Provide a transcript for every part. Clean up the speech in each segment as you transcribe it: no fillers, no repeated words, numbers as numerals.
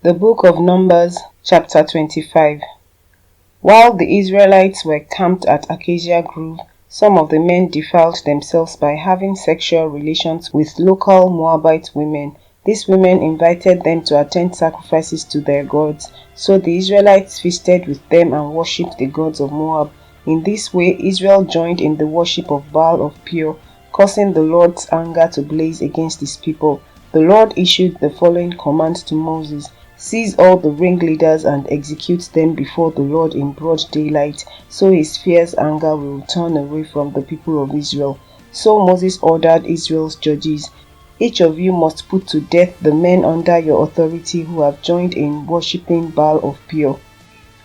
The book of Numbers, chapter 25. While the Israelites were camped at Acacia Grove, some of the men defiled themselves by having sexual relations with local Moabite women. These women invited them to attend sacrifices to their gods, so the Israelites feasted with them and worshipped the gods of Moab. In this way, Israel joined in the worship of Baal of Peor, causing the Lord's anger to blaze against his people. The Lord issued the following command to Moses: "Seize all the ringleaders and execute them before the Lord in broad daylight, so his fierce anger will turn away from the people of Israel." So Moses ordered Israel's judges, "Each of you must put to death the men under your authority who have joined in worshipping Baal of Peor."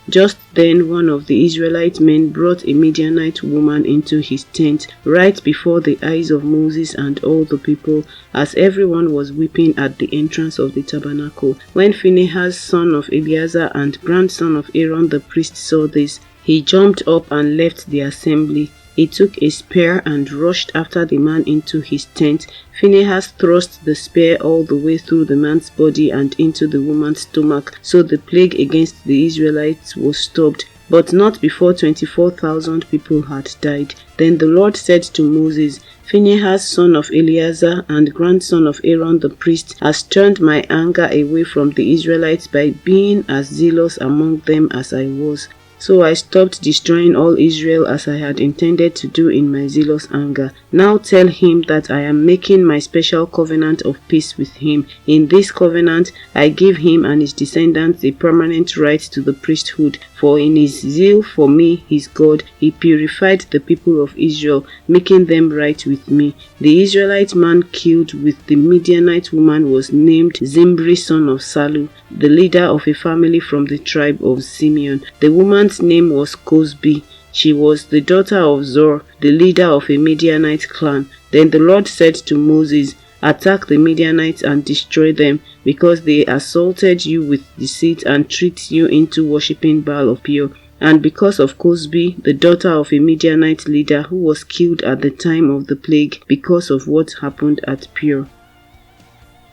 Just then one of the Israelite men brought a Midianite woman into his tent, right before the eyes of Moses and all the people, as everyone was weeping at the entrance of the tabernacle. When Phinehas, son of Eleazar and grandson of Aaron the priest, saw this, he jumped up and left the assembly. He took a spear and rushed after the man into his tent. Phinehas thrust the spear all the way through the man's body and into the woman's stomach, so the plague against the Israelites was stopped, but not before 24,000 people had died. Then the Lord said to Moses, "Phinehas, son of Eleazar and grandson of Aaron the priest, has turned my anger away from the Israelites by being as zealous among them as I was. So I stopped destroying all Israel as I had intended to do in my zealous anger. Now tell him that I am making my special covenant of peace with him. In this covenant, I give him and his descendants a permanent right to the priesthood, for in his zeal for me, his God, he purified the people of Israel, making them right with me." The Israelite man killed with the Midianite woman was named Zimri, son of Salu, the leader of a family from the tribe of Simeon. The woman's name was Cosbi. She was the daughter of Zor, the leader of a Midianite clan. Then the Lord said to Moses, "Attack the Midianites and destroy them, because they assaulted you with deceit and tricked you into worshipping Baal of Peor, and because of Cosbi, the daughter of a Midianite leader who was killed at the time of the plague because of what happened at Peor."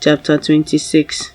Chapter 26.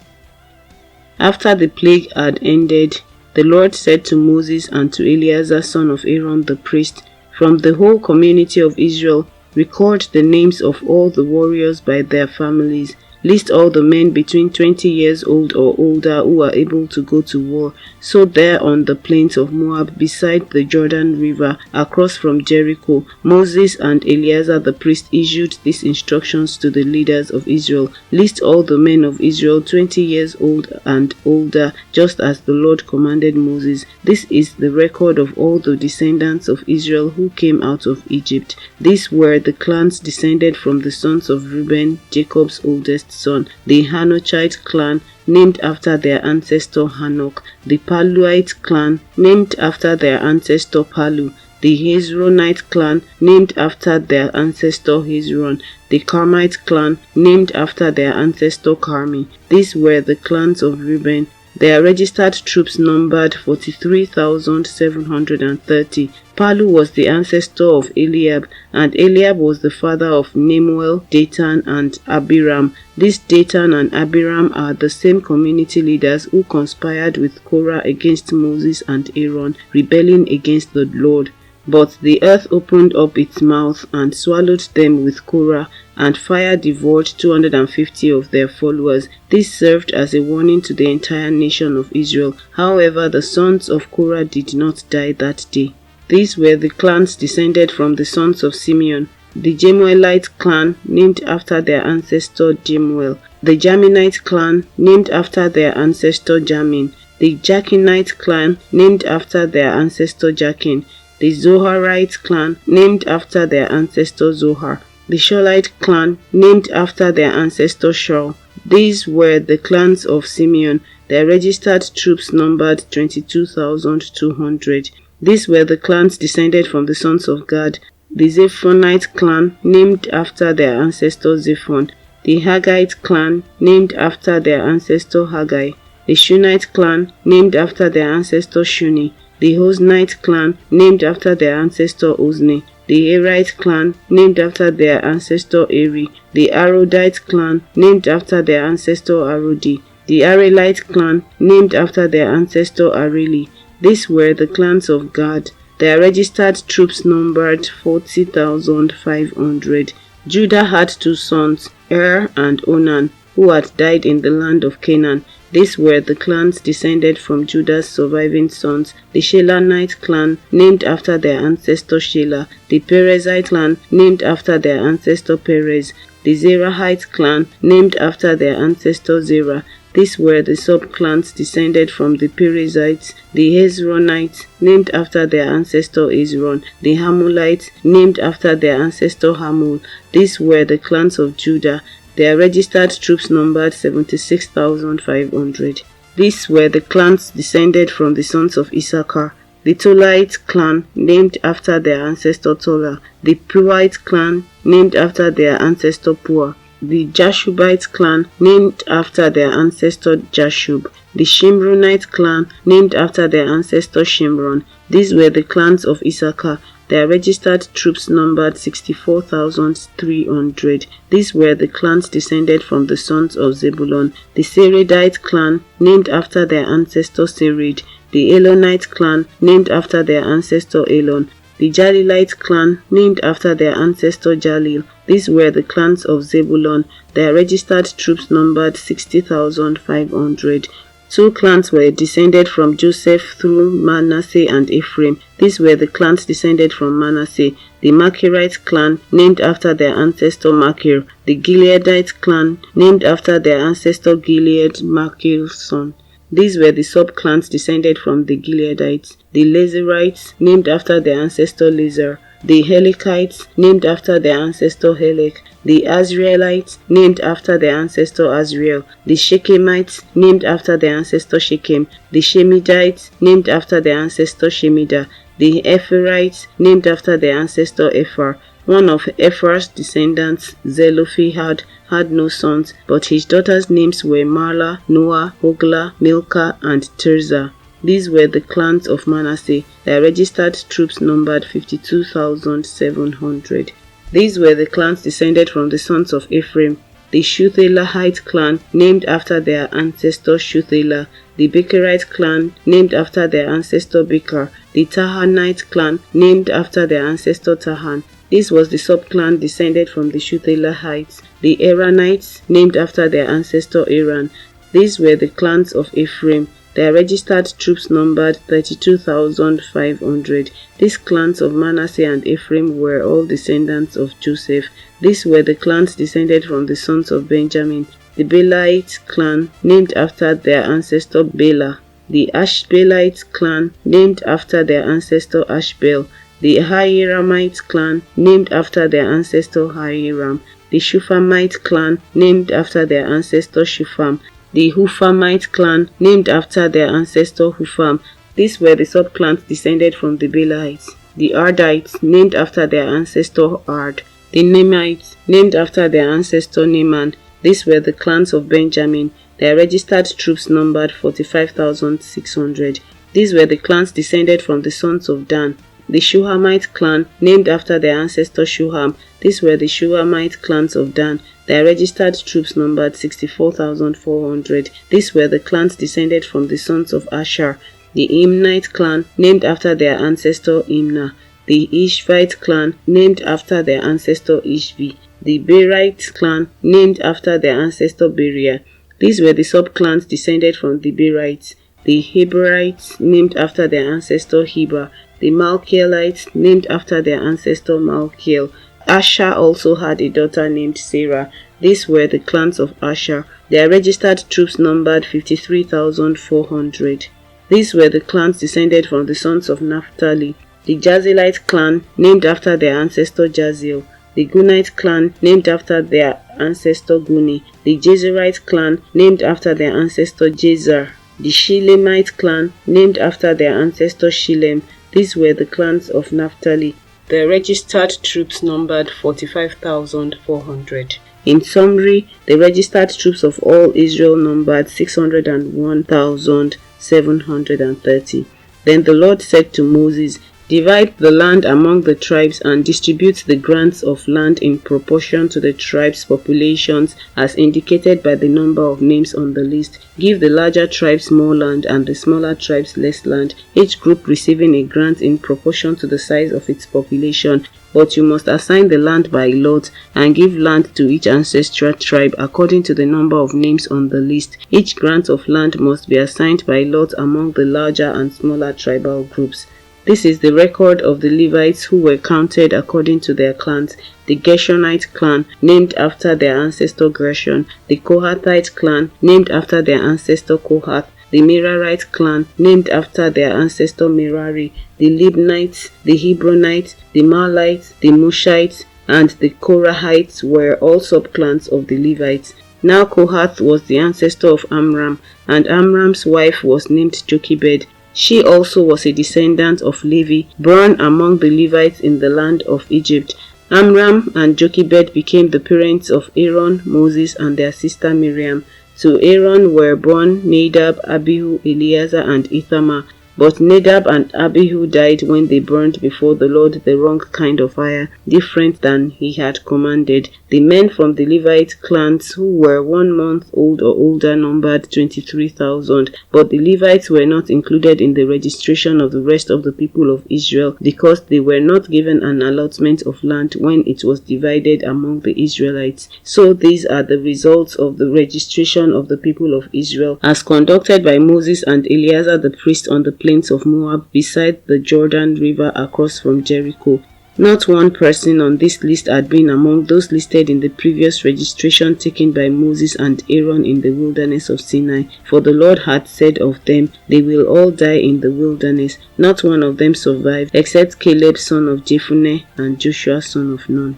After the plague had ended, the Lord said to Moses and to Eleazar, son of Aaron the priest, "From the whole community of Israel, record the names of all the warriors by their families. List all the men between 20 years old or older who are able to go to war." So there on the plains of Moab, beside the Jordan River, across from Jericho, Moses and Eleazar the priest issued these instructions to the leaders of Israel: "List all the men of Israel 20 years old and older, just as the Lord commanded Moses. This is the record of all the descendants of Israel who came out of Egypt." These were the clans descended from the sons of Reuben, Jacob's oldest son: the Hanochite clan, named after their ancestor Hanok; the Paluite clan, named after their ancestor Palu; the Hezronite clan, named after their ancestor Hezron; the Carmite clan, named after their ancestor Carmi. These were the clans of Reuben. Their registered troops numbered 43,730. Palu was the ancestor of Eliab, and Eliab was the father of Nemuel, Datan, and Abiram. These Datan and Abiram are the same community leaders who conspired with Korah against Moses and Aaron, rebelling against the Lord. But the earth opened up its mouth and swallowed them with Korah, and fire devoured 250 of their followers. This served as a warning to the entire nation of Israel. However, the sons of Korah did not die that day. These were the clans descended from the sons of Simeon: the Jemuelite clan, named after their ancestor Jemuel; the Jaminite clan, named after their ancestor Jamin; the Jachinite clan, named after their ancestor Jachin; the Zoharite clan, named after their ancestor Zohar; the Shaulite clan, named after their ancestor Shaul. These were the clans of Simeon. Their registered troops numbered 22,200. These were the clans descended from the sons of Gad: the Zephonite clan, named after their ancestor Zephon; the Haggite clan, named after their ancestor Haggai; the Shunite clan, named after their ancestor Shuni; the Oznite clan, named after their ancestor Ozni; the Arite clan, named after their ancestor Eri; the Arodite clan, named after their ancestor Arodi; The Arelite clan, named after their ancestor Areli. These were the clans of Gad. Their registered troops numbered 40,500. Judah had two sons, and Onan, who had died in the land of Canaan. These were the clans descended from Judah's surviving sons: the Shelanite clan, named after their ancestor Shelah; the Perezite clan, named after their ancestor Perez; the Zerahite clan, named after their ancestor Zerah. These were the sub-clans descended from the Perizzites: the Hezronites, named after their ancestor Hezron; the Hamulites, named after their ancestor Hamul. These were the clans of Judah. Their registered troops numbered 76,500. These were the clans descended from the sons of Issachar: the Tolite clan, named after their ancestor Tola; the Puite clan, named after their ancestor Pua; the Jashubite clan, named after their ancestor Jashub; the Shimronite clan, named after their ancestor Shimron. These were the clans of Issachar. Their registered troops numbered 64,300. These were the clans descended from the sons of Zebulun: the Seredite clan, named after their ancestor Sered; the Elonite clan, named after their ancestor Elon; the Jalilite clan, named after their ancestor Jalil. These were the clans of Zebulun. Their registered troops numbered 60,500. Two clans were descended from Joseph through Manasseh and Ephraim. These were the clans descended from Manasseh: the Machirite clan, named after their ancestor Machir; the Gileadite clan, named after their ancestor Gilead, Machir's son. These were the sub-clans descended from the Gileadites: the Lezerites, named after their ancestor Lezer; the Helekites, named after their ancestor Helek; the Azraelites, named after their ancestor Azrael; the Shechemites, named after their ancestor Shechem; the Shemidites, named after their ancestor Shemida; the Epherites, named after their ancestor Ephar. One of Ephar's descendants, Zelophehad, had no sons, but his daughters' names were Mahlah, Noah, Hoglah, Milcah, and Tirzah. These were the clans of Manasseh. Their registered troops numbered 52,700. These were the clans descended from the sons of Ephraim: the Shuthelahite clan, named after their ancestor Shuthelah; the Becherite clan, named after their ancestor Becher; the Tahanite clan, named after their ancestor Tahan. This was the sub-clan descended from the Shuthelahites: the Eranites, named after their ancestor Eran. These were the clans of Ephraim. Their registered troops numbered 32,500. These clans of Manasseh and Ephraim were all descendants of Joseph. These were the clans descended from the sons of Benjamin: the Belite clan, named after their ancestor Bela; the Ashbelite clan, named after their ancestor Ashbel; the Hiramite clan, named after their ancestor Hiram; the Shuphamite clan, named after their ancestor Shupham; the Huphamite clan, named after their ancestor Hupham. These were the sub-clans descended from the Belaites: the Ardites, named after their ancestor Ard; the Nemites, named after their ancestor Neman. These were the clans of Benjamin. Their registered troops numbered 45,600. These were the clans descended from the sons of Dan: the Shuhamite clan, named after their ancestor Shuham. These were the Shuhamite clans of Dan. Their registered troops numbered 64,400. These were the clans descended from the sons of Asher: the Imnite clan, named after their ancestor Imnah; the Ishvite clan, named after their ancestor Ishvi; the Berite clan, named after their ancestor Beriah. These were the sub-clans descended from the Berites: the Heberites, named after their ancestor Heber; the Malchielites, named after their ancestor Malchiel. Asher also had a daughter named Sarah. These were the clans of Asher. Their registered troops numbered 53,400. These were the clans descended from the sons of Naphtali: the Jazilite clan, named after their ancestor Jaziel; the Gunite clan, named after their ancestor Guni; the Jezerite clan, named after their ancestor Jezer; the Shilemite clan, named after their ancestor Shilem. These were the clans of Naphtali. The registered troops numbered 45,400. In summary, the registered troops of all Israel numbered 601,730. Then the Lord said to Moses, Divide the land among the tribes and distribute the grants of land in proportion to the tribes' populations as indicated by the number of names on the list. Give the larger tribes more land and the smaller tribes less land, each group receiving a grant in proportion to the size of its population. But you must assign the land by lot and give land to each ancestral tribe according to the number of names on the list. Each grant of land must be assigned by lot among the larger and smaller tribal groups. This is the record of the Levites who were counted according to their clans. The Gershonite clan, named after their ancestor Gershon. The Kohathite clan, named after their ancestor Kohath. The Merarite clan, named after their ancestor Merari. The Libnites, the Hebronites, the Mahlites, the Mushites, and the Korahites were all subclans of the Levites. Now Kohath was the ancestor of Amram, and Amram's wife was named Jochebed. She also was a descendant of Levi, born among the Levites in the land of Egypt. Amram and Jochebed became the parents of Aaron, Moses, and their sister Miriam. To Aaron were born Nadab, Abihu, Eleazar, and Ithamar. But Nadab and Abihu died when they burned before the Lord the wrong kind of fire, different than he had commanded. The men from the Levite clans who were 1 month old or older numbered 23,000, but the Levites were not included in the registration of the rest of the people of Israel because they were not given an allotment of land when it was divided among the Israelites. So these are the results of the registration of the people of Israel as conducted by Moses and Eleazar the priest on the plains of Moab beside the Jordan River across from Jericho. Not one person on this list had been among those listed in the previous registration taken by Moses and Aaron in the wilderness of Sinai, for the Lord had said of them, "They will all die in the wilderness." Not one of them survived, except Caleb son of Jephunneh and Joshua son of Nun.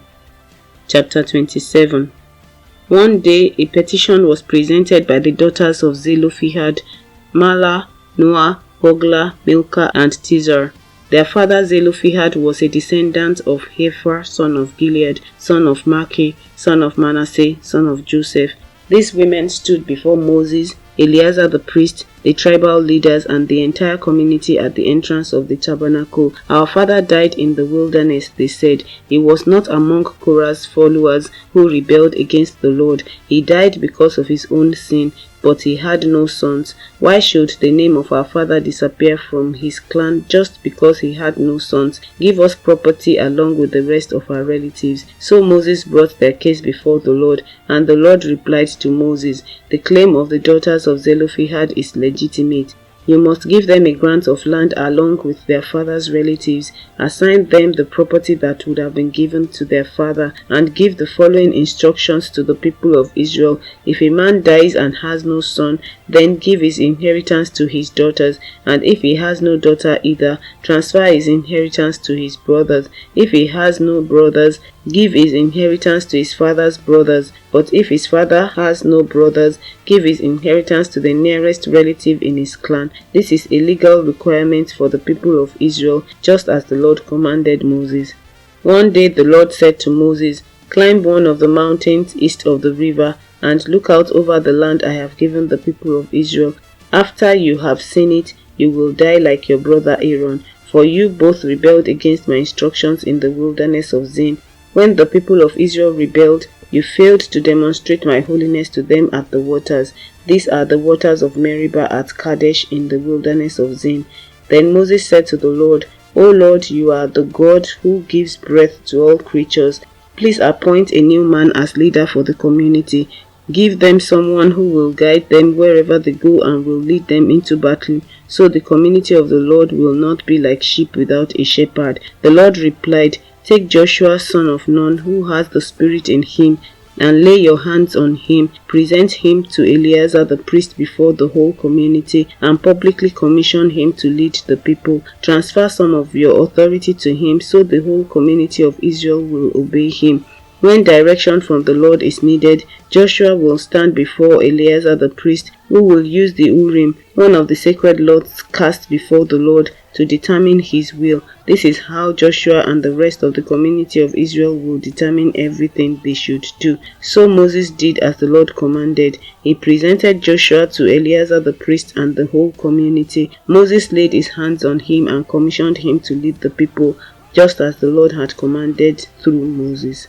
Chapter 27. One day a petition was presented by the daughters of Zelophehad, Mahlah, Noah, Hoglah, Milcah, and Tizar. Their father Zelophehad was a descendant of Hefer, son of Gilead, son of Machir, son of Manasseh, son of Joseph. These women stood before Moses, Eleazar the priest, the tribal leaders, and the entire community at the entrance of the tabernacle. "Our father died in the wilderness," they said. "He was not among Korah's followers who rebelled against the Lord. He died because of his own sin, but he had no sons. Why should the name of our father disappear from his clan just because he had no sons? Give us property along with the rest of our relatives." So Moses brought their case before the Lord, and the Lord replied to Moses, "The claim of the daughters of Zelophehad is legitimate. You must give them a grant of land along with their father's relatives, assign them the property that would have been given to their father, and give the following instructions to the people of Israel. If a man dies and has no son, then give his inheritance to his daughters, and if he has no daughter either, transfer his inheritance to his brothers. If he has no brothers, give his inheritance to his father's brothers. But if his father has no brothers, give his inheritance to the nearest relative in his clan. This is a legal requirement for the people of Israel, just as the Lord commanded Moses." One day the Lord said to Moses, "Climb one of the mountains east of the river, and look out over the land I have given the people of Israel. After you have seen it, you will die like your brother Aaron, for you both rebelled against my instructions in the wilderness of Zin. When the people of Israel rebelled, you failed to demonstrate my holiness to them at the waters. These are the waters of Meribah at Kadesh in the wilderness of Zin." Then Moses said to the Lord, "O Lord, you are the God who gives breath to all creatures. Please appoint a new man as leader for the community. Give them someone who will guide them wherever they go and will lead them into battle, so the community of the Lord will not be like sheep without a shepherd." The Lord replied, "Take Joshua son of Nun, who has the Spirit in him, and lay your hands on him. Present him to Eleazar the priest before the whole community, and publicly commission him to lead the people. Transfer some of your authority to him, so the whole community of Israel will obey him. When direction from the Lord is needed, Joshua will stand before Eleazar the priest, who will use the Urim, one of the sacred lots cast before the Lord, to determine his will. This is how Joshua and the rest of the community of Israel will determine everything they should do. So Moses did as the Lord commanded. He presented Joshua to Eleazar the priest and the whole community. Moses laid his hands on him and commissioned him to lead the people, just as the Lord had commanded through Moses.